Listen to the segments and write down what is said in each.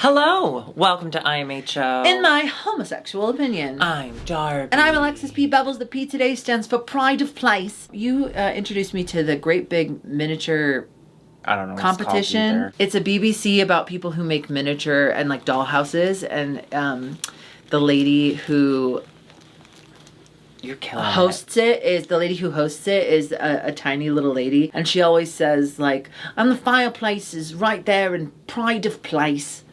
Hello! Welcome to IMHO. In my homosexual opinion. I'm Darby. And I'm Alexis P. Bubbles. The P today stands for Pride of Place. You introduced me to the Great Big Miniature I don't know what competition. It's a BBC about people who make miniature and like doll houses, and the lady who hosts it is a tiny little lady, and she always says like, and the fireplace is right there in Pride of Place.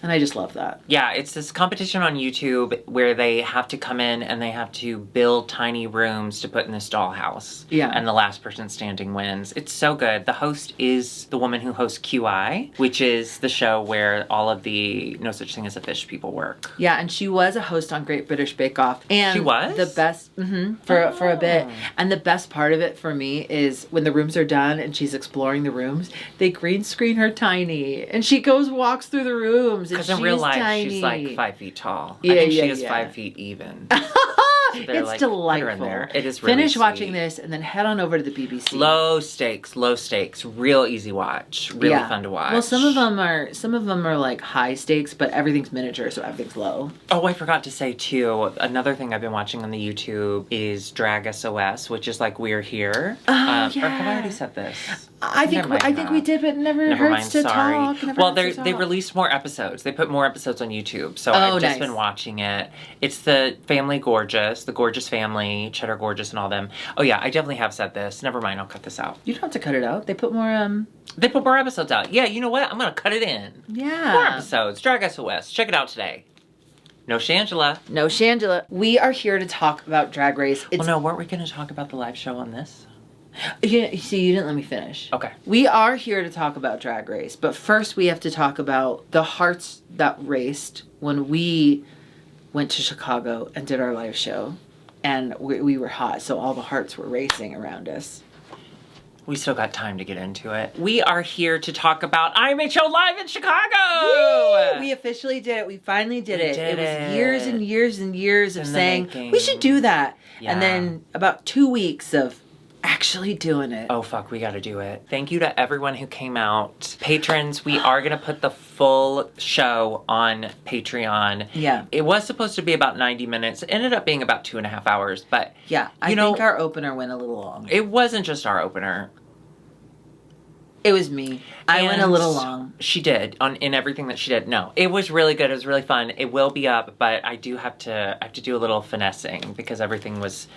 And I just love that. Yeah, it's this competition on YouTube where they have to come in and they have to build tiny rooms to put in this dollhouse. Yeah. And the last person standing wins. It's so good. The host is the woman who hosts QI, which is the show where all of the No Such Thing as a Fish people work. Yeah, and she was a host on Great British Bake Off. And she was? The best, for a bit. And the best part of it for me is when the rooms are done and she's exploring the rooms, they green screen her tiny. And she walks through the rooms. Because in real life, tiny. she's like 5 feet tall. Yeah, I think yeah, she is yeah. 5 feet even. So it's like, delightful. in there. It is really Finish sweet. watching this and then head on over to the BBC. Low stakes, real easy watch, really fun to watch. Well, some of them are like high stakes, but everything's miniature, so everything's low. Oh, I forgot to say too, another thing I've been watching on the YouTube is Drag SOS, which is like We're Here. Yeah. Or have I already said this? I think we did, but never hurts to talk. Well, they released more episodes. They put more episodes on YouTube, so I've just been watching it. It's the family Gorgeous, the Gorgeous family, Cheddar Gorgeous, and all them. Oh yeah, I definitely have said this. Never mind, I'll cut this out. You don't have to cut it out. They put more. They put more episodes out. Yeah, you know what? I'm gonna cut it in. Yeah. More episodes. Drag SOS. Check it out today. No Shangela. No Shangela. We are here to talk about Drag Race. Well, no, weren't we going to talk about the live show on this? Yeah, see, you didn't let me finish. Okay. We are here to talk about Drag Race, but first we have to talk about the hearts that raced when we went to Chicago and did our live show, and we were hot, so all the hearts were racing around us. We still got time to get into it. We are here to talk about IMHO Live in Chicago! Woo! We officially did it. We finally did it. It was years and years and years of saying, we should do that. Yeah. And then about 2 weeks of actually doing it. Oh, fuck, we gotta do it. Thank you to everyone who came out. Patrons, we are gonna put the full show on Patreon. Yeah. It was supposed to be about 90 minutes. It ended up being about 2.5 hours, but... Yeah, I think our opener went a little long. It wasn't just our opener. It was me. I went a little long. She did in everything that she did. No, it was really good. It was really fun. It will be up, but I have to do a little finessing because everything was.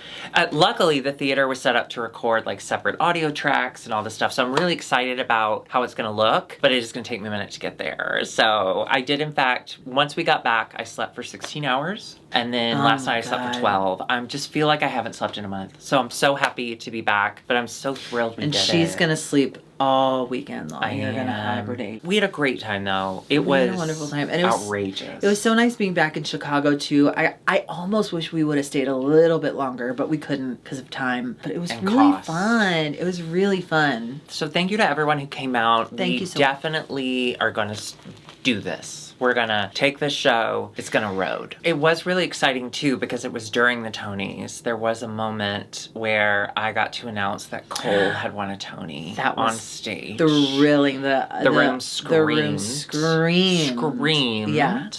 Luckily, the theater was set up to record like separate audio tracks and all this stuff. So I'm really excited about how it's going to look. But it is going to take me a minute to get there. So I did, in fact, once we got back, I slept for 16 hours. And then last night I slept for 12. I just feel like I haven't slept in a month. So I'm so happy to be back, but I'm so thrilled we did it. And she's going to sleep all weekend long. You're going to hibernate. We had a great time though. We had a wonderful time. And it was outrageous. It was so nice being back in Chicago too. I almost wish we would have stayed a little bit longer, but we couldn't because of time. But it was really fun. It was really fun. So thank you to everyone who came out. Thank you so much. We definitely are going to do this. We're gonna take this show. It's gonna road. It was really exciting too because it was during the Tonys. There was a moment where I got to announce that Cole had won a Tony on stage. Thrilling. The room screamed. The room screamed. Screamed. Yeah.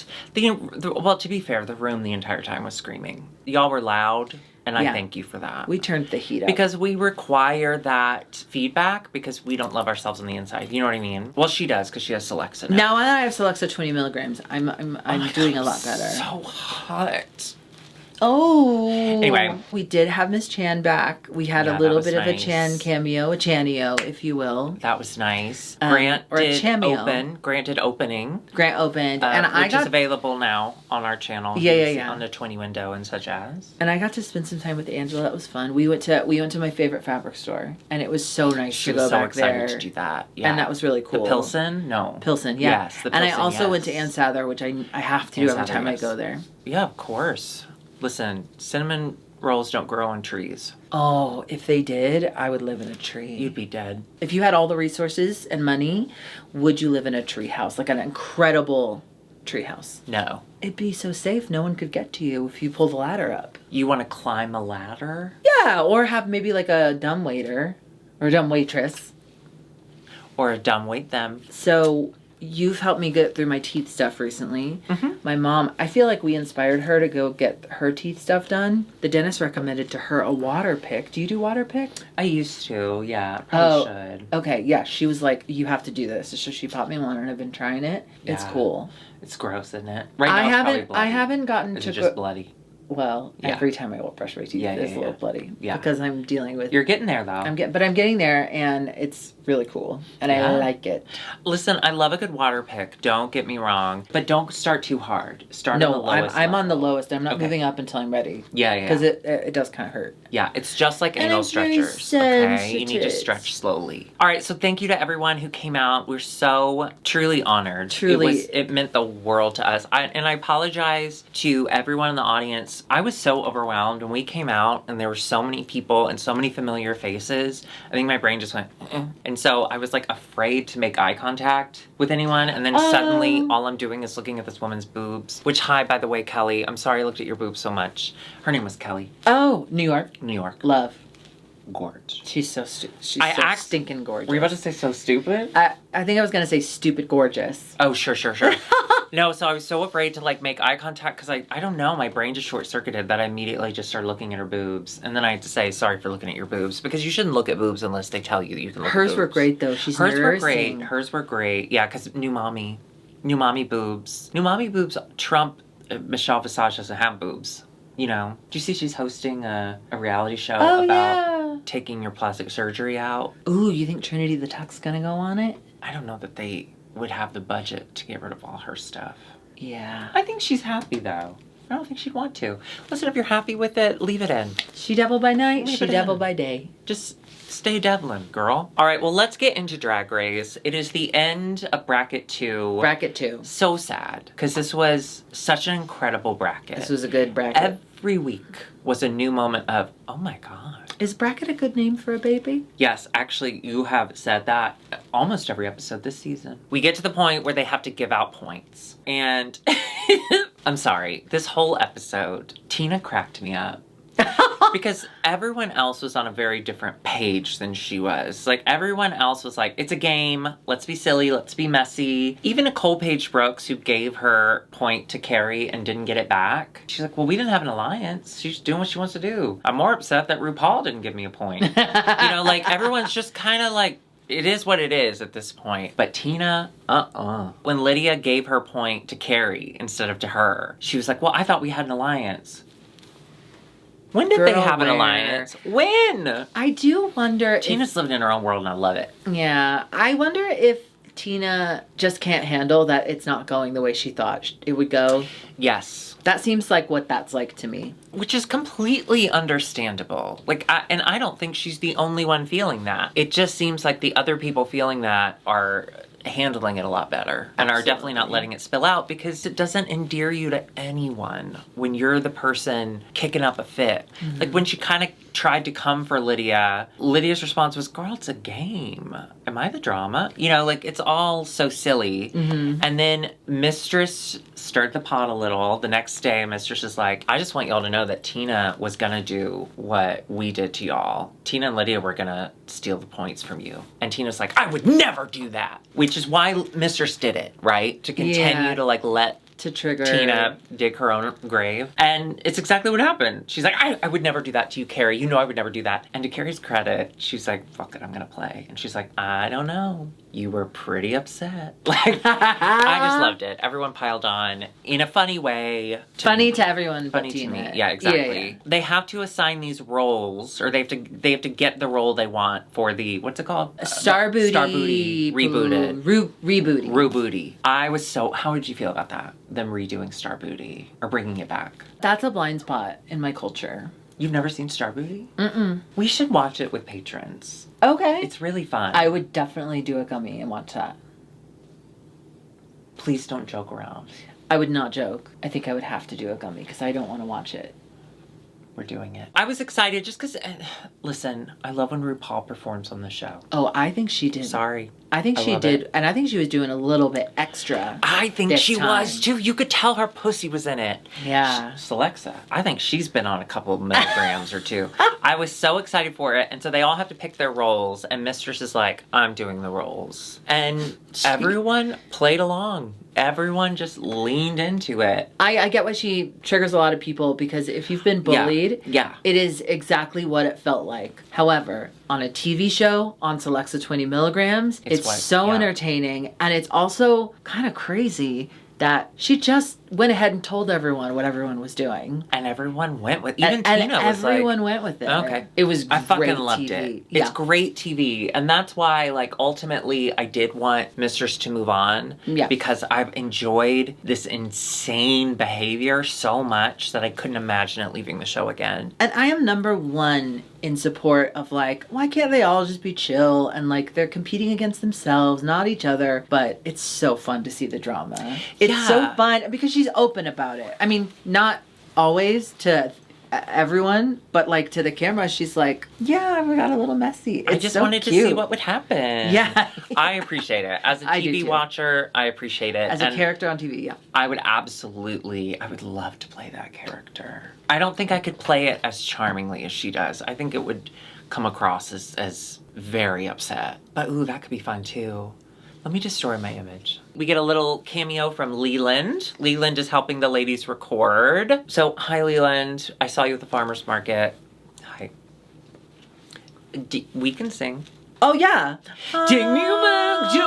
Well, to be fair, the room the entire time was screaming. Y'all were loud. And I thank you for that. We turned the heat up. Because we require that feedback because we don't love ourselves on the inside. You know what I mean? Well, she does because she has Celexa now. Now that I have Celexa 20 milligrams, I'm doing a lot better. So hot. Oh. Anyway. We did have Miss Chan back. We had a little bit of a Chan cameo, a Chaneo, if you will. That was nice. Grant did opening. Grant opened. And which is available now on our channel. Yeah. On the 20 window and such as. And I got to spend some time with Angela. That was fun. We went to my favorite fabric store. And it was so nice to go back there. She was so excited to do that. Yeah. And that was really cool. The Pilsen? No. Pilsen, yeah. Yes, the Pilsen, and I also went to Ann Souther, which I have to do every time I go there. Yeah, of course. Listen, cinnamon rolls don't grow on trees. Oh, if they did, I would live in a tree. You'd be dead. If you had all the resources and money, would you live in a tree house? Like an incredible tree house? No. It'd be so safe. No one could get to you if you pull the ladder up. You want to climb a ladder? Yeah, or have maybe like a dumb waiter or a dumb waitress. Or a dumb wait them. So you've helped me get through my teeth stuff recently. Mm-hmm. My mom, I feel like we inspired her to go get her teeth stuff done. The dentist recommended to her a water pick. Do you do water pick? I used to, yeah. Probably should. Okay, yeah. She was like, you have to do this. So she popped me one and I've been trying it. Yeah. It's cool. It's gross, isn't it? Right now it's probably bloody. I haven't gotten Is to it just bloody? Well, Yeah. every time I brush my teeth, it's a little bloody. Yeah. Because I'm dealing with... You're getting there, though. I'm getting there, and it's really cool. And I like it. Listen, I love a good water pick. Don't get me wrong. But don't start too hard. Start on the lowest I'm on the level. lowest. I'm not moving up until I'm ready. Yeah. Because it does kind of hurt. Yeah, it's just like And anal I'm very stretchers. Okay? You need to sensitive. stretch slowly. All right, so thank you to everyone who came out. We're so truly honored. Truly. It meant the world to us. And I apologize to everyone in the audience. I was so overwhelmed when we came out and there were so many people and so many familiar faces. I think my brain just went, eh. And so I was like afraid to make eye contact with anyone. And then suddenly all I'm doing is looking at this woman's boobs. Which, hi, by the way, Kelly. I'm sorry I looked at your boobs so much. Her name was Kelly. Oh, New York. New York. Love. Gorge. She's so She's stinking gorgeous. Were you about to say so stupid? I think I was going to say stupid gorgeous. Oh, sure. No, so I was so afraid to like make eye contact because I don't know, my brain just short-circuited that I immediately just started looking at her boobs. And then I had to say, sorry for looking at your boobs, because you shouldn't look at boobs unless they tell you that you can look at boobs. Hers were great though. Hers were great. Yeah, because new mommy boobs. New mommy boobs trump Michelle Visage doesn't have boobs. You know, do you see she's hosting a reality show about taking your plastic surgery out? Ooh, you think Trinity the Tuck's gonna go on it? I don't know that they would have the budget to get rid of all her stuff. Yeah. I think she's happy though. I don't think she'd want to. Listen, if you're happy with it, leave it in. She devil by night, Leave she it devil in. by day. Just stay Devlin, girl. All right, well, let's get into Drag Race. It is the end of Bracket 2. Bracket 2. So sad, because this was such an incredible bracket. This was a good bracket. Every week was a new moment of, oh my God. Is bracket a good name for a baby? Yes, actually, you have said that almost every episode this season. We get to the point where they have to give out points. And I'm sorry, this whole episode, Tina cracked me up. Because everyone else was on a very different page than she was. Like, everyone else was like, it's a game. Let's be silly. Let's be messy. Even Nicole Paige Brooks, who gave her point to Carrie and didn't get it back. She's like, well, we didn't have an alliance. She's doing what she wants to do. I'm more upset that RuPaul didn't give me a point. You know, like, everyone's just kind of like, it is what it is at this point. But Tina, When Lydia gave her point to Carrie instead of to her, she was like, well, I thought we had an alliance. When did they have an alliance? When? I do wonder Tina's living in her own world and I love it. Yeah. I wonder if Tina just can't handle that it's not going the way she thought it would go. Yes. That seems like what that's like to me. Which is completely understandable. Like, I don't think she's the only one feeling that. It just seems like the other people feeling that are handling it a lot better and are definitely not letting it spill out, because it doesn't endear you to anyone when you're the person kicking up a fit. Mm-hmm. Like when she kind of tried to come for Lydia, Lydia's response was, girl, it's a game. Am I the drama? You know, like it's all so silly. Mm-hmm. And then Mistress stirred the pot a little. The next day, Mistress is like, I just want y'all to know that Tina was gonna do what we did to y'all. Tina and Lydia were gonna steal the points from you. And Tina's like, I would never do that. Which is why Mistress did it, right? To continue to like let to trigger Tina dig her own grave. And it's exactly what happened. She's like, I would never do that to you, Carrie. You know I would never do that. And to Carrie's credit, she's like, fuck it, I'm gonna play. And she's like, I don't know. You were pretty upset. Like, I just loved it. Everyone piled on in a funny way. Funny to everyone funny but to Tina. me. Yeah, exactly. Yeah. They have to assign these roles, or they have to get the role they want for the, what's it called? Starrbooty. Rebooted. Rebooty. RuBooty. I was so, how did you feel about that? Them redoing Starrbooty or bringing it back? That's a blind spot in my culture. You've never seen Starrbooty? Mm-mm. We should watch it with patrons. Okay. It's really fun. I would definitely do a gummy and watch that. Please don't joke around. I would not joke. I think I would have to do a gummy because I don't want to watch it. We're doing it. I was excited just because, listen, I love when RuPaul performs on the show. Oh, I think she did. Sorry. I think she love did. it. And I think she was doing a little bit extra. I think this she time. was too. You could tell her pussy was in it. Yeah. Alexa, I think she's been on a couple of milligrams or two. I was so excited for it. And so they all have to pick their roles. And Mistress is like, I'm doing the roles. And everyone played along. Everyone just leaned into it. I get why she triggers a lot of people because if you've been bullied, Yeah. it is exactly what it felt like. However, on a TV show, on Celexa 20 milligrams, it's so entertaining. And it's also kind of crazy that she just went ahead and told everyone what everyone was doing. And everyone went with Tina was everyone went with it. Okay. It was I fucking great loved TV. it. Yeah. It's great TV. And that's why, like, ultimately I did want Mistress to move on. Yeah. Because I've enjoyed this insane behavior so much that I couldn't imagine it leaving the show again. And I am number one in support of, like, why can't they all just be chill and, like, they're competing against themselves, not each other. But it's so fun to see the drama. It's so fun because she's open about it. I mean, not always to everyone, but, like, to the camera, she's like, yeah, we got a little messy. It's I just so wanted cute. to see what would happen. Yeah. I appreciate it. As a I do TV too. watcher, I appreciate it. As a character on TV, yeah. I would love to play that character. I don't think I could play it as charmingly as she does. I think it would come across as very upset. But ooh, that could be fun too. Let me destroy my image. We get a little cameo from Leland. Leland is helping the ladies record. So, hi Leland, I saw you at the farmer's market. Hi. We can sing. Oh, yeah. Take me back to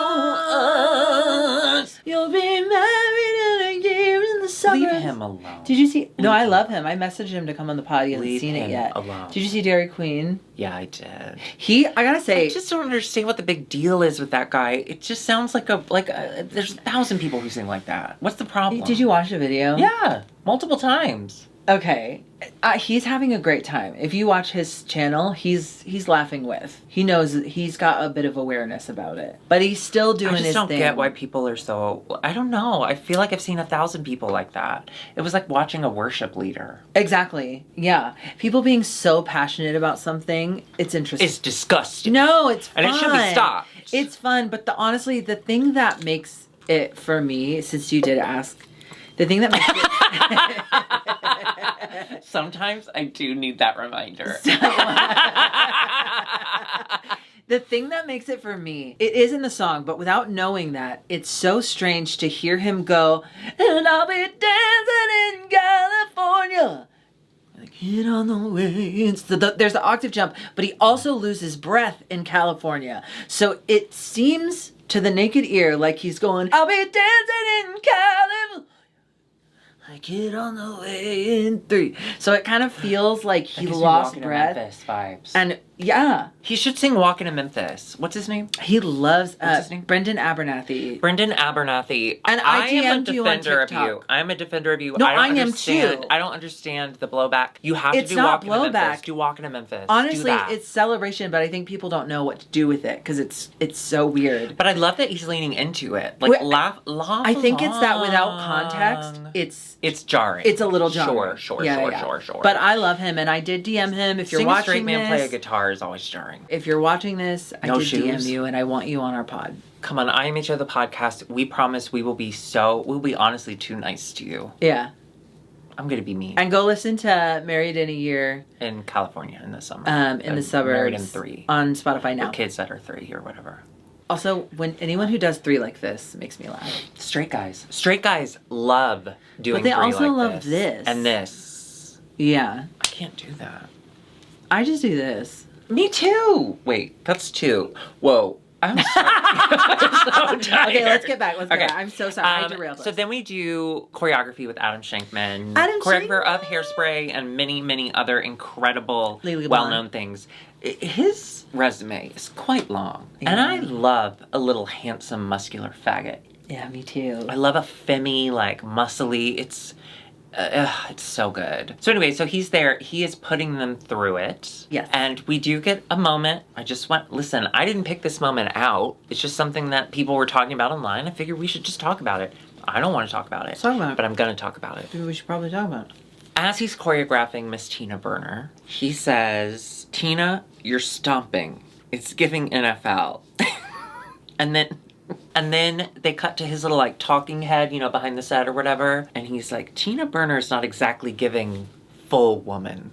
us. You'll be married in a year in the summer. Leave him alone. Did you see? No, I love him. I messaged him to come on the pod. He hasn't Leave seen it him yet. alone. Did you see Dairy Queen? Yeah, I did. I gotta say, I just don't understand what the big deal is with that guy. It just sounds like there's 1,000 people who sing like that. What's the problem? did you watch the video? Yeah, multiple times. Okay. He's having a great time. If you watch his channel, he's laughing with. He knows he's got a bit of awareness about it. But he's still doing his thing. I just don't get why people are so... I don't know. I feel like I've seen 1,000 people like that. It was like watching a worship leader. Exactly. Yeah. People being so passionate about something, it's interesting. It's disgusting. No, it's fun. And it should be stopped. It's fun, but honestly, the thing that makes it for me, since you did ask, the thing that makes it... Sometimes I do need that reminder. The thing that makes it for me, it is in the song, but without knowing that, it's so strange to hear him go, and I'll be dancing in California. Like, get on the way. There's the octave jump, but he also loses breath in California. So it seems to the naked ear like he's going, I'll be dancing in California. I get on the way in 3. So it kind of feels like he lost breath. Memphis vibes. And yeah. He should sing Walking to Memphis. What's his name? He loves What's his name? Brendan Abernathy. Brendan Abernathy. And I am a DM'd you on defender of TikTok. you. I'm a defender of you. No, I don't I am understand. too. I don't understand the blowback. You have to It's do not Walking to Memphis. blowback. Do Walking to Memphis. Honestly, do that. it's celebration, but I think people don't know what to do with it because it's so weird. But I love that he's leaning into it. Like, laugh I think it's that without context, it's jarring. It's a little jarring. Sure. But I love him, and I did DM him. If you're Seeing watching a straight man this, play a guitar is always jarring. If you're watching this, I No did shoes. DM you, and I want you on our pod. Come on, IMHO the podcast. We promise we'll be honestly too nice to you. Yeah. I'm gonna be mean. And go listen to Married in a Year. In California in the summer. In the suburbs. Married in 3. On Spotify now. Or kids that are 3 or whatever. Also, when anyone who does 3 like this makes me laugh. Straight guys love doing 3 like this. But they also love this. And this. Yeah. I can't do that. I just do this. Me too. Wait, that's 2. Whoa. I'm sorry. I'm so tired. Okay, let's get back. I'm so sorry. I derailed us. So then we do choreography with Adam Shankman. Adam choreographer Shankman. of Hairspray and many, many other incredible, Legally well-known things. His resume is quite long. Yeah. And I love a little handsome, muscular faggot. Yeah, me too. I love a femmy, like, muscly. It's so good. So anyway, so he's there. He is putting them through it. Yes. And we do get a moment. Listen, I didn't pick this moment out. It's just something that people were talking about online. I figured we should just talk about it. I don't want to talk about it. Let's talk about it. But I'm going to talk about it. Maybe we should probably talk about it. As he's choreographing Miss Tina Burner, he says, Tina, you're stomping. It's giving NFL. And then they cut to his little, like, talking head, you know, behind the set or whatever. And he's like, Tina Burner's not exactly giving full woman.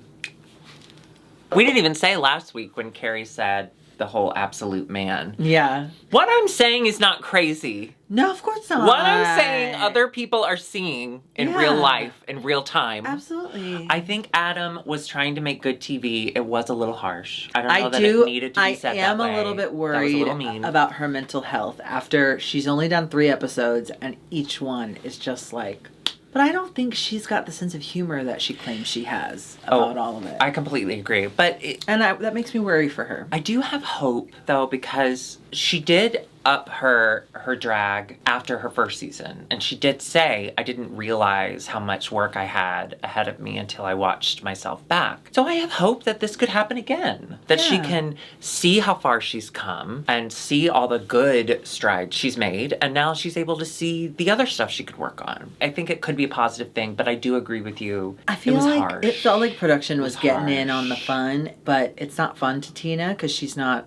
We didn't even say last week when Carrie said the whole absolute man. Yeah. What I'm saying is not crazy. No, of course not. What I'm saying other people are seeing in real life, in real time. Absolutely. I think Adam was trying to make good TV. It was a little harsh. I don't know that it needed to be said that way. I am a little bit worried about her mental health after she's only done 3 episodes and each one is just like... But I don't think she's got the sense of humor that she claims she has about all of it. I completely agree. But that makes me worry for her. I do have hope, though, because she did up her drag after her first season. And she did say, I didn't realize how much work I had ahead of me until I watched myself back. So I have hope that this could happen again. That she can see how far she's come and see all the good strides she's made. And now she's able to see the other stuff she could work on. I think it could be a positive thing, but I do agree with you. I feel like it felt like production was getting in on the fun, but it's not fun to Tina because she's not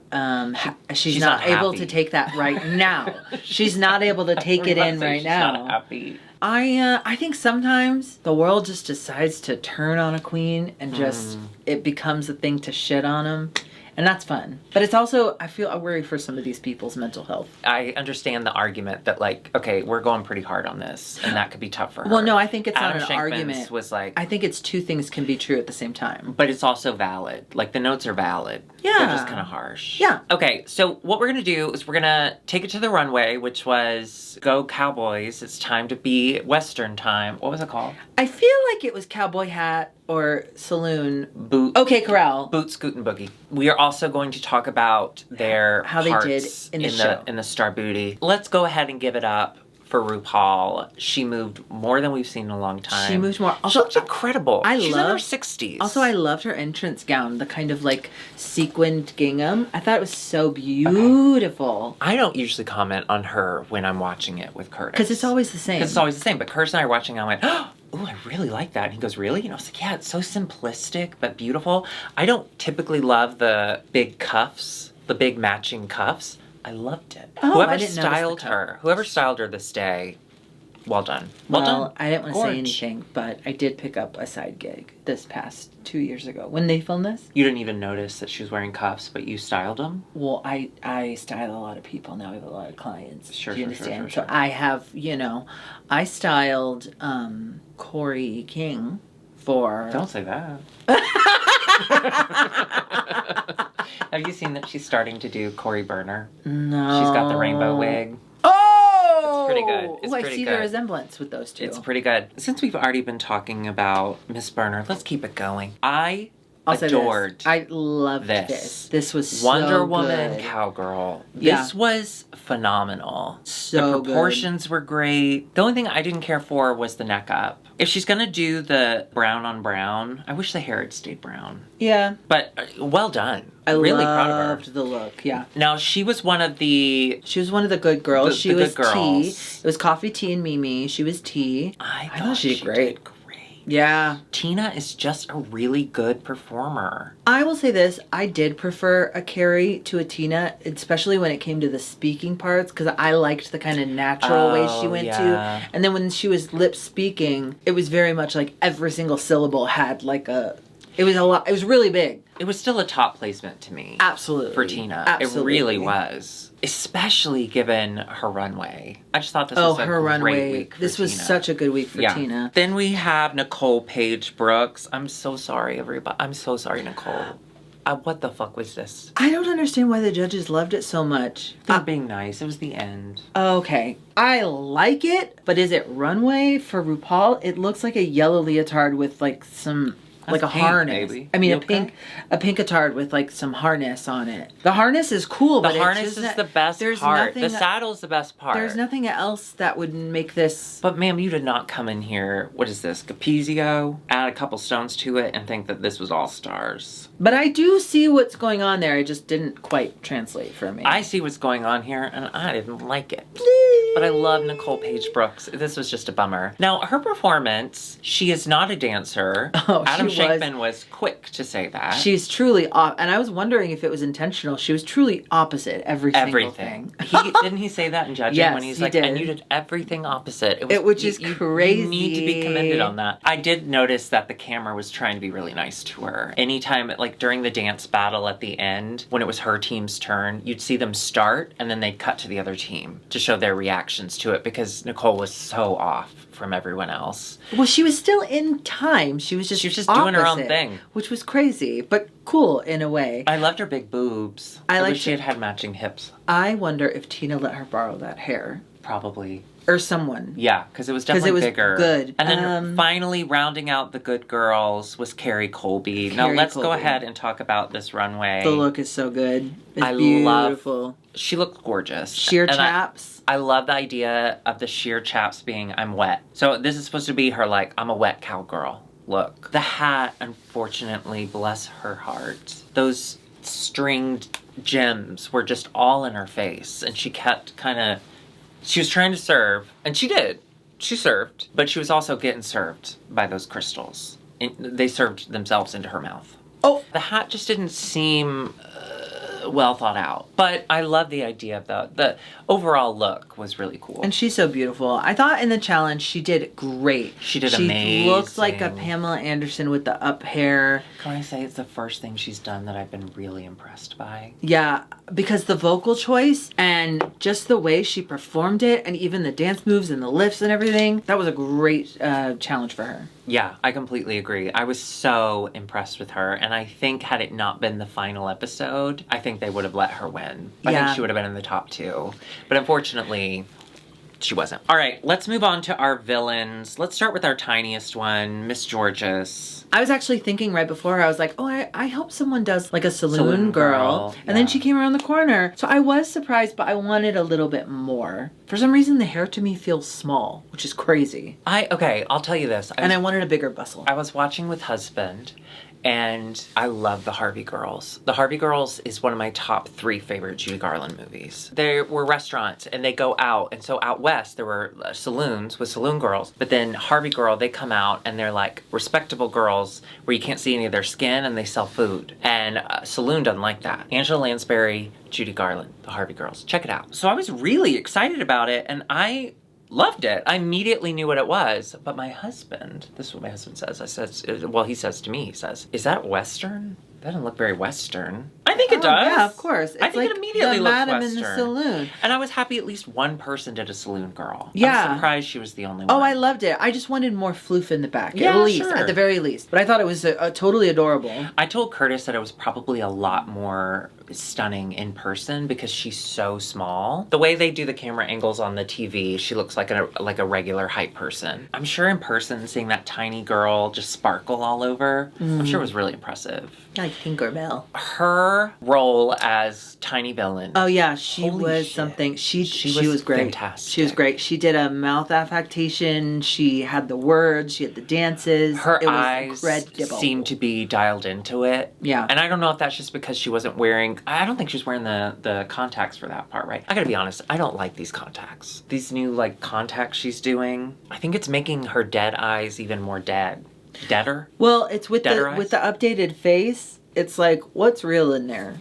she's not able to take that right now. She's not able to take it in right now. She's not happy. I think sometimes the world just decides to turn on a queen and just it becomes a thing to shit on them. And that's fun. But it's also, I worry for some of these people's mental health. I understand the argument that, like, okay, we're going pretty hard on this, and that could be tough for her. Well, no, I think it's Adam not an Shankman's argument. Was like, I think it's 2 things can be true at the same time. But it's also valid. Like, the notes are valid. Yeah. They're just kind of harsh. Yeah. Okay, so what we're going to do is we're going to take it to the runway, which was Go Cowboys. It's time to be Western time. What was it called? I feel like it was Cowboy Hat or Saloon. Boot. Okay, Corral. Boot, Scoot, and Boogie. We are also going to talk about their how they did in the show. In the Starrbooty. Let's go ahead and give it up for RuPaul. She moved more than we've seen in a long time. She moved more. Also, she looks incredible. She's in her 60s. Also, I loved her entrance gown, the kind of like sequined gingham. I thought it was so beautiful. Okay. I don't usually comment on her when I'm watching it with Curtis. Because it's always the same. But Curtis and I are watching and I went, oh, I really like that. And he goes, really? And I was like, yeah, it's so simplistic but beautiful. I don't typically love the big cuffs, the big matching cuffs. I loved it. Oh, whoever styled her this day, well done. Well done. I didn't want to say anything, but I did pick up a side gig this past 2 years ago. When they filmed this? You didn't even notice that she was wearing cuffs, but you styled them? Well, I style a lot of people now. I have a lot of clients. Sure, Do you understand? Sure. So I have, I styled Corey King for... Don't say that. Have you seen that she's starting to do Corey Burner? No. She's got the rainbow wig. Oh! It's pretty good. I see the resemblance with those two. It's pretty good. Since we've already been talking about Miss Burner, let's keep it going. I adored I loved this. This was so Wonder Woman good. Cowgirl. This was phenomenal. So the proportions were great. The only thing I didn't care for was the neck up. If she's gonna do the brown on brown, I wish the hair had stayed brown. Yeah. But well done. I really proud of her. Loved the look, yeah. Now, she was one of the good girls. She was T. It was Coffee, Tea, and Mimi. She was T. I thought she did great. Yeah. Tina is just a really good performer. I will say this. I did prefer a Carrie to a Tina, especially when it came to the speaking parts, because I liked the kind of natural way she went to. And then when she was lip speaking, it was very much like every single syllable had like a... It was a lot. It was really big. It was still a top placement to me. Absolutely. For Tina. Absolutely. It really was. Especially given her runway. I just thought this was a great week for This was Tina. such a good week for Tina. Then we have Nicole Paige Brooks. I'm so sorry, everybody. I'm so sorry, Nicole. What the fuck was this? I don't understand why the judges loved it so much. They're being nice. It was the end. Okay. I like it, but is it runway for RuPaul? It looks like a yellow leotard with like some... That's like a pink, harness. baby. I mean, a pinkatard with like some harness on it. The harness is cool, but the harness is the best part. The saddle's the best part. There's nothing else that would make this. But ma'am, you did not come in here. What is this? Capizio? Add a couple stones to it and think that this was all stars. But I do see what's going on there. It just didn't quite translate for me. I see what's going on here, and I didn't like it. But I love Nicole Paige Brooks. This was just a bummer. Now, her performance, she is not a dancer. Oh, Adam she was. Shankman was quick to say that. She's truly off, and I was wondering if it was intentional. She was truly opposite single thing. Didn't he say that in judging Yes, when he's he like, did. and you did everything opposite. Which is crazy. You need to be commended on that. I did notice that the camera was trying to be really nice to her. Anytime, like during the dance battle at the end, when it was her team's turn, you'd see them start and then they'd cut to the other team to show their reactions to it because Nicole was so off from everyone else. Well, she was still in time. She was just doing her own opposite, thing. which was crazy, but cool in a way. I loved her big boobs. I wish she had matching hips. I wonder if Tina let her borrow that hair. Probably. Or someone. Yeah, because it was definitely bigger. Good. And then finally rounding out the good girls was Carrie Colby. Now let's go ahead and talk about this runway. The look is so good. It's beautiful. She looked gorgeous. Sheer chaps. I love the idea of the sheer chaps being I'm wet. So this is supposed to be her like I'm a wet cowgirl look. The hat, unfortunately, bless her heart. Those stringed gems were just all in her face, and she kept she was trying to serve, and she did. She served, but she was also getting served by those crystals. They served themselves into her mouth. Oh! The hat just didn't seem well thought out. But I love the idea of the overall look was really cool. And she's so beautiful. I thought in the challenge she did great. She did amazing. She looked like a Pamela Anderson with the up hair. Can I say it's the first thing she's done that I've been really impressed by? Yeah, because the vocal choice and just the way she performed it and even the dance moves and the lifts and everything, that was a great challenge for her. Yeah, I completely agree. I was so impressed with her, and I think had it not been the final episode, I think they would have let her win. I think she would have been in the top 2. But unfortunately, she wasn't. All right, let's move on to our villains. Let's start with our tiniest one, Miss Georges. I was actually thinking right before, I was like, oh, I hope someone does like a saloon girl. Yeah. And then she came around the corner. So I was surprised, but I wanted a little bit more. For some reason, the hair to me feels small, which is crazy. Okay, I'll tell you this. I wanted a bigger bustle. I was watching with husband, and I love the Harvey Girls. The Harvey Girls is one of my top 3 favorite Judy Garland movies. There were restaurants, and they go out, and so out west there were saloons with saloon girls, but then Harvey Girl, they come out, and they're like respectable girls where you can't see any of their skin, and they sell food. And Saloon doesn't like that. Angela Lansbury, Judy Garland, the Harvey Girls. Check it out. So I was really excited about it, and I loved it. I immediately knew what it was. But my husband, this is what my husband says. He says to me, he says, is that Western? That doesn't look very Western. I think it does. Yeah, of course. It's I think it immediately looks Western. in the saloon. And I was happy at least one person did a saloon girl. Yeah. I was surprised she was the only one. Oh, I loved it. I just wanted more floof in the back. Yeah, at least, sure. at the very least. But I thought it was totally adorable. I told Curtis that it was probably a lot more stunning in person because she's so small. The way they do the camera angles on the TV, she looks like a regular height person. I'm sure in person, seeing that tiny girl just sparkle all over, I'm sure it was really impressive. Like Tinkerbell. Her role as tiny villain. Oh yeah, she Holy was shit. something. She was great. Fantastic. She was great. She did a mouth affectation. She had the words. She had the dances. Her it was eyes incredible. seemed to be dialed into it. Yeah. And I don't know if that's just because she wasn't wearing, I don't think she was wearing the contacts for that part, right? I gotta be honest, I don't like these contacts. These new like contacts she's doing. I think it's making her dead eyes even more dead. Deader? Well, it's with Deader the updated face. It's like, what's real in there?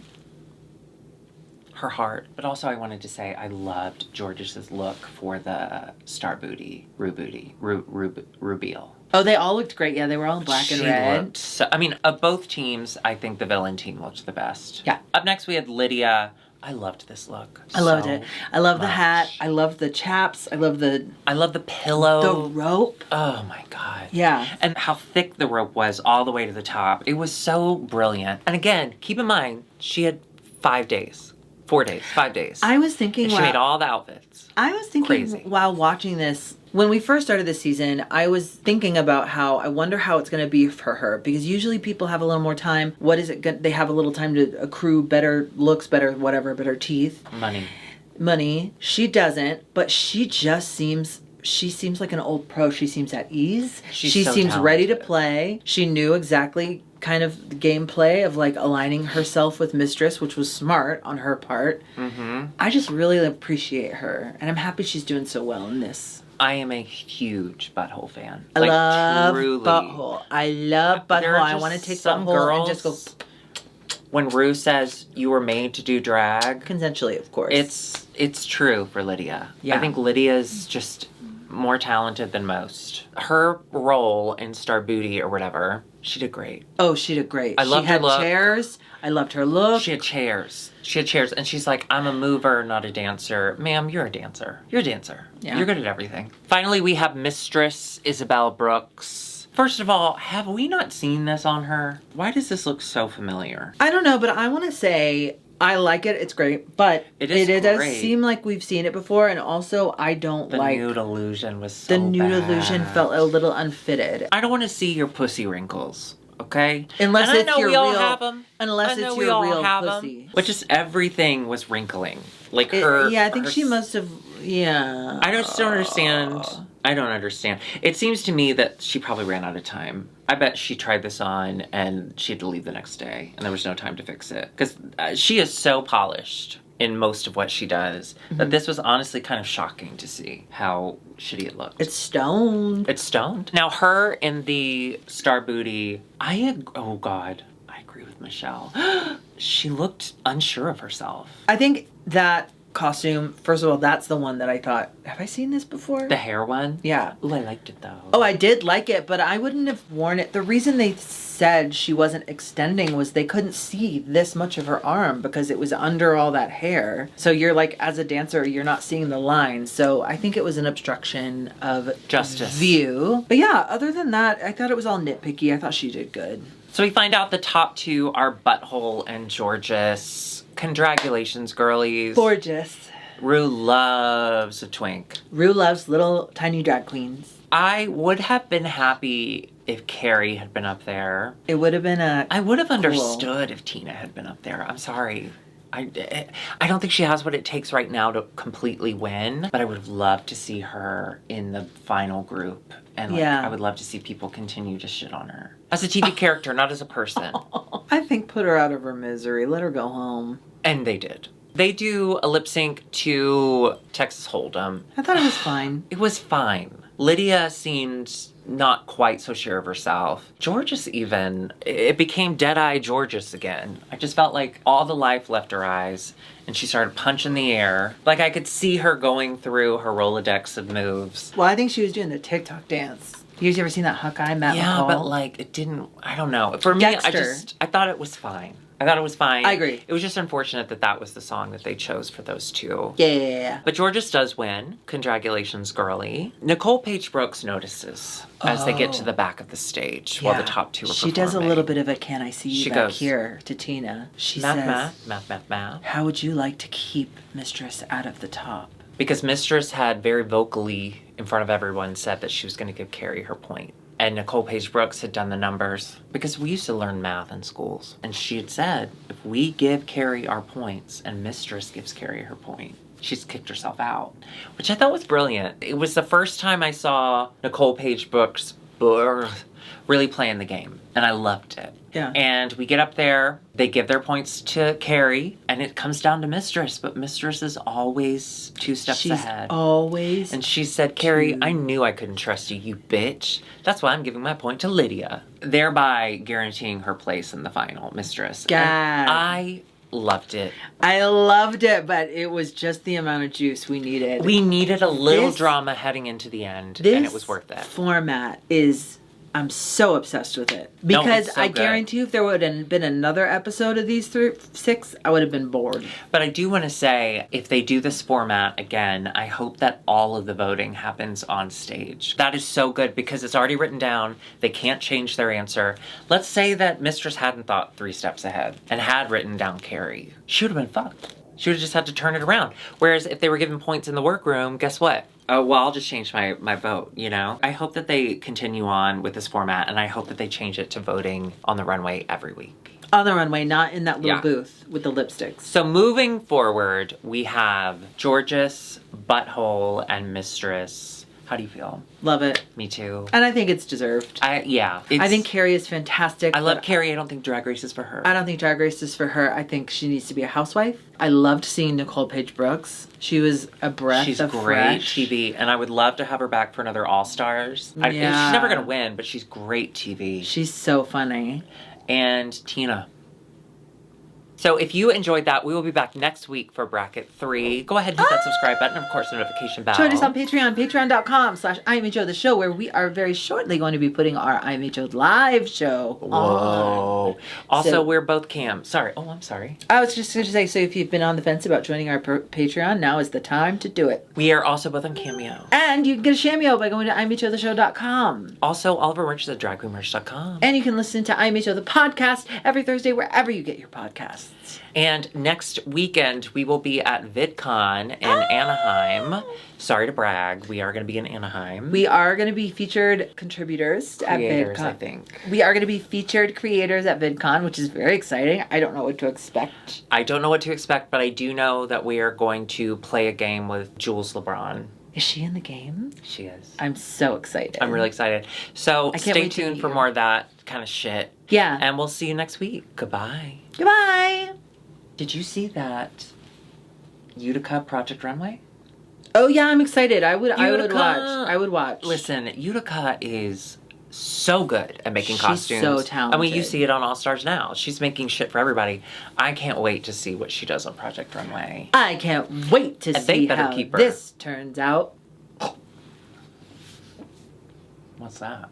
Her heart. But also I wanted to say I loved Georges' look for the Starrbooty, Rubeal. Oh, they all looked great. Yeah, they were all in black and red. Of both teams, I think the villain team looked the best. Yeah. Up next we had Lydia. I loved this look. I loved it. I love the hat. I love the chaps. I love the pillow. The rope. Oh my God. Yeah. And how thick the rope was all the way to the top. It was so brilliant. And again, keep in mind, she had 5 days. 4 days. 5 days. I was thinking and she made all the outfits. I was thinking while watching this, when we first started this season, I was thinking about how I wonder how it's going to be for her, because usually people have a little more time. What is it? They have a little time to accrue better looks, better whatever, better teeth. Money. She doesn't, but she seems like an old pro. She seems at ease. She seems ready to play. She knew exactly kind of the gameplay of like aligning herself with Mistress, which was smart on her part. I just really appreciate her, and I'm happy she's doing so well in this. I am a huge Butthole fan. I love truly. Butthole. I love Butthole. I want to take Butthole and just go. When Ru says you were made to do drag, Consensually, of course. it's true for Lydia. Yeah. I think Lydia's just more talented than most. Her role in Starrbooty or whatever, she did great. Oh, she did great. I loved her look. She had chairs. I loved her look. She had chairs. And she's like, I'm a mover, not a dancer. Ma'am, you're a dancer. You're a dancer. Yeah. You're good at everything. Finally, we have Mistress Isabel Brooks. First of all, have we not seen this on her? Why does this look so familiar? I don't know, but I want to say I like it. It's great, but it does seem like we've seen it before, and also I don't like... The nude illusion was so The nude bad. illusion felt a little unfitted. I don't want to see your pussy wrinkles, okay? Unless and it's I know your we all real... have them. Unless it's your real pussy. But just everything was wrinkling. Like her... Yeah, I think she must have... Yeah. I just don't understand. I don't understand. It seems to me that she probably ran out of time. I bet she tried this on and she had to leave the next day and there was no time to fix it. Because she is so polished in most of what she does that this was honestly kind of shocking to see how shitty it looked. It's stoned. It's stoned. Now her in the Starrbooty, oh God, I agree with Michelle. She looked unsure of herself. I think that costume, first of all, that's the one that I thought, have I seen this before? The hair one? Yeah. Ooh, I liked it though. Oh, I did like it, but I wouldn't have worn it. The reason they said she wasn't extending was they couldn't see this much of her arm because it was under all that hair. So you're like, as a dancer, you're not seeing the lines. So I think it was an obstruction of justice view. But yeah, other than that, I thought it was all nitpicky. I thought she did good. So we find out the top two are Butthole and Gorgeous. Congratulations, girlies. Gorgeous. Ru loves a twink. Ru loves little tiny drag queens. I would have been happy if Carrie had been up there. It would have been I would have understood if Tina had been up there. I'm sorry. I don't think she has what it takes right now to completely win, but I would have loved to see her in the final group. And I would love to see people continue to shit on her. As a TV character, not as a person. I think put her out of her misery. Let her go home. And they did. They do a lip sync to Texas Hold'em. I thought it was fine. It was fine. Lydia seemed not quite so sure of herself. Gorgeous even, it became Dead-Eye Gorgeous again. I just felt like all the life left her eyes and she started punching the air. Like I could see her going through her Rolodex of moves. Well, I think she was doing the TikTok dance. You ever seen that Hawkeye, Matt McCall? Yeah, but like it didn't, I don't know. For me, I thought it was fine. I thought it was fine. I agree. It was just unfortunate that that was the song that they chose for those two. Yeah. But Gorgeous does win. Congratulations, girly. Nicole Paige Brooks notices as they get to the back of the stage while the top two are performing. She does a little bit of a "Can I see you she back goes, here" to Tina. She says, math. "How would you like to keep Mistress out of the top?" Because Mistress had very vocally, in front of everyone, said that she was going to give Carrie her point. And Nicole Paige Brooks had done the numbers. Because we used to learn math in schools. And she had said, if we give Carrie our points and Mistress gives Carrie her point, she's kicked herself out. Which I thought was brilliant. It was the first time I saw Nicole Paige Brooks really playing the game. And I loved it. Yeah. And we get up there, they give their points to Carrie, and it comes down to Mistress, but Mistress is always two steps ahead. Always. And she said, Carrie, I knew I couldn't trust you, you bitch. That's why I'm giving my point to Lydia. Thereby guaranteeing her place in the final, Mistress. God. And I loved it. I loved it, but it was just the amount of juice we needed. We needed a little drama heading into the end, and it was worth it. This format is... I'm so obsessed with it. Because I guarantee you if there would have been another episode of these 6, I would have been bored. But I do want to say, if they do this format again, I hope that all of the voting happens on stage. That is so good because it's already written down. They can't change their answer. Let's say that Mistress hadn't thought 3 steps ahead and had written down Carrie. She would have been fucked. She would have just had to turn it around. Whereas if they were given points in the workroom, guess what? Oh, well, I'll just change my vote, you know? I hope that they continue on with this format, and I hope that they change it to voting on the runway every week. On the runway, not in that little booth with the lipsticks. So moving forward, we have Gorgeous, Butthole, and Mistress How do you feel? Love it. Me too. And I think it's deserved. Yeah. I think Carrie is fantastic. I love Carrie. I don't think Drag Race is for her. I don't think Drag Race is for her. I think she needs to be a housewife. I loved seeing Nicole Paige Brooks. She was a breath of great fresh. TV, and I would love to have her back for another All Stars. Yeah. She's never going to win, but she's great TV. She's so funny. And Tina. So if you enjoyed that, we will be back next week for Bracket 3. Go ahead and hit that subscribe button and, of course, the notification bell. Join us on Patreon, patreon.com/IMHOtheShow, where we are very shortly going to be putting our IMHO live show on. Whoa. Also, we're both Cam. Sorry. Oh, I'm sorry. I was just going to say, so if you've been on the fence about joining our Patreon, now is the time to do it. We are also both on Cameo. And you can get a Cameo by going to IMHOtheShow.com. Also, all of our merch is at dragqueenmerch.com. And you can listen to IMHO the podcast every Thursday wherever you get your podcasts. And next weekend, we will be at VidCon in Anaheim. Sorry to brag, we are going to be in Anaheim. We are going to be featured contributors at VidCon. I think. We are going to be featured creators at VidCon, which is very exciting. I don't know what to expect. I don't know what to expect, but I do know that we are going to play a game with Jules LeBron. Is she in the game? She is. I'm so excited. I'm really excited. So stay tuned for more of that kind of shit. Yeah. And we'll see you next week. Goodbye. Goodbye. Did you see that Utica Project Runway? Oh yeah, I'm excited. I would watch. Listen, Utica is so good at making She's costumes. so talented. I mean, you see it on All Stars now. She's making shit for everybody. I can't wait to see what she does on Project Runway. I can't wait to see how this turns out. What's that?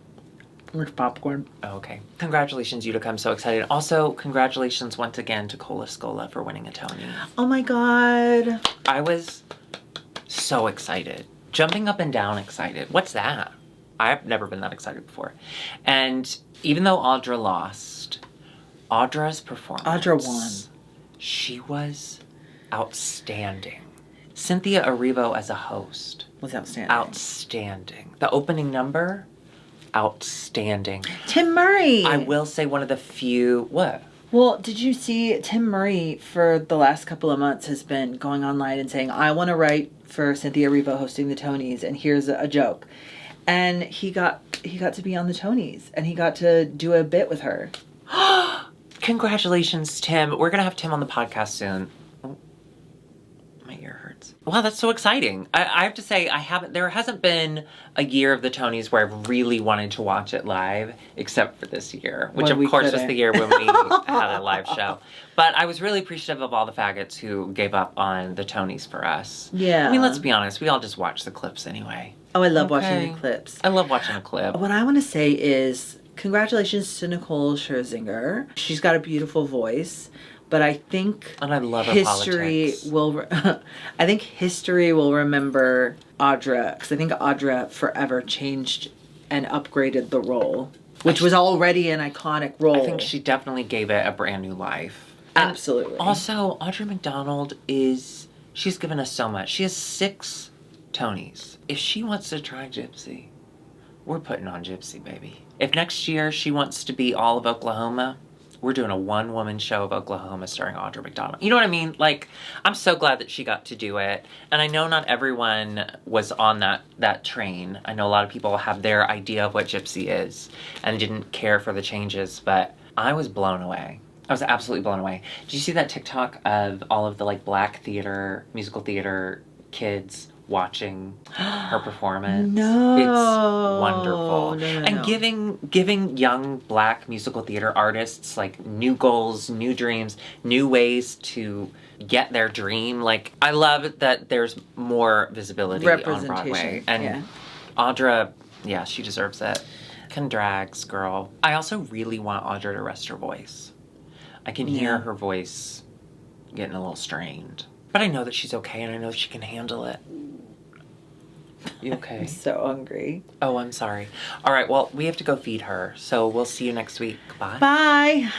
It's popcorn. Oh, okay. Congratulations, Utica. I'm so excited. Also, congratulations once again to Cola Scola for winning a Tony. Oh my god. I was so excited. Jumping up and down excited. What's that? I've never been that excited before. And even though Audra lost, Audra's performance... Audra won. She was outstanding. Cynthia Erivo as a host. Was outstanding. Outstanding. The opening number... outstanding. Tim Murray. I will say one of the few... What? Well, did you see Tim Murray for the last couple of months has been going online and saying, I want to write for Cynthia Erivo hosting the Tonys, and here's a joke. And he got to be on the Tonys, and he got to do a bit with her. Congratulations, Tim. We're going to have Tim on the podcast soon. Oh, my ear hurts. Wow, that's so exciting. I have to say, there hasn't been a year of the Tonys where I've really wanted to watch it live, except for this year, which of course was the year when we had a live show. But I was really appreciative of all the faggots who gave up on the Tonys for us. Yeah. I mean, let's be honest, we all just watch the clips anyway. Oh, I love watching the clips. I love watching a clip. What I want to say is congratulations to Nicole Scherzinger. She's got a beautiful voice, but I think and I love her history politics. I think history will remember Audra, because I think Audra forever changed and upgraded the role, which was already an iconic role. I think she definitely gave it a brand new life. Absolutely. Also, Audra McDonald she's given us so much. She has 6 Tonys. If she wants to try Gypsy, we're putting on Gypsy, baby. If next year she wants to be all of Oklahoma, we're doing a one-woman show of Oklahoma starring Audra McDonald. You know what I mean? Like, I'm so glad that she got to do it. And I know not everyone was on that train. I know a lot of people have their idea of what Gypsy is and didn't care for the changes, but I was blown away. I was absolutely blown away. Did you see that TikTok of all of the, like, black theater, musical theater kids watching her performance? No. It's wonderful. No. And giving young black musical theater artists, like, new goals, new dreams, new ways to get their dream. Like, I love that there's more visibility on Broadway. And Audra, she deserves it. Condrags, girl. I also really want Audra to rest her voice. I can hear her voice getting a little strained. But I know that she's okay, and I know she can handle it. You okay? I'm so hungry. Oh, I'm sorry. All right, well, we have to go feed her, so we'll see you next week. Bye. Bye.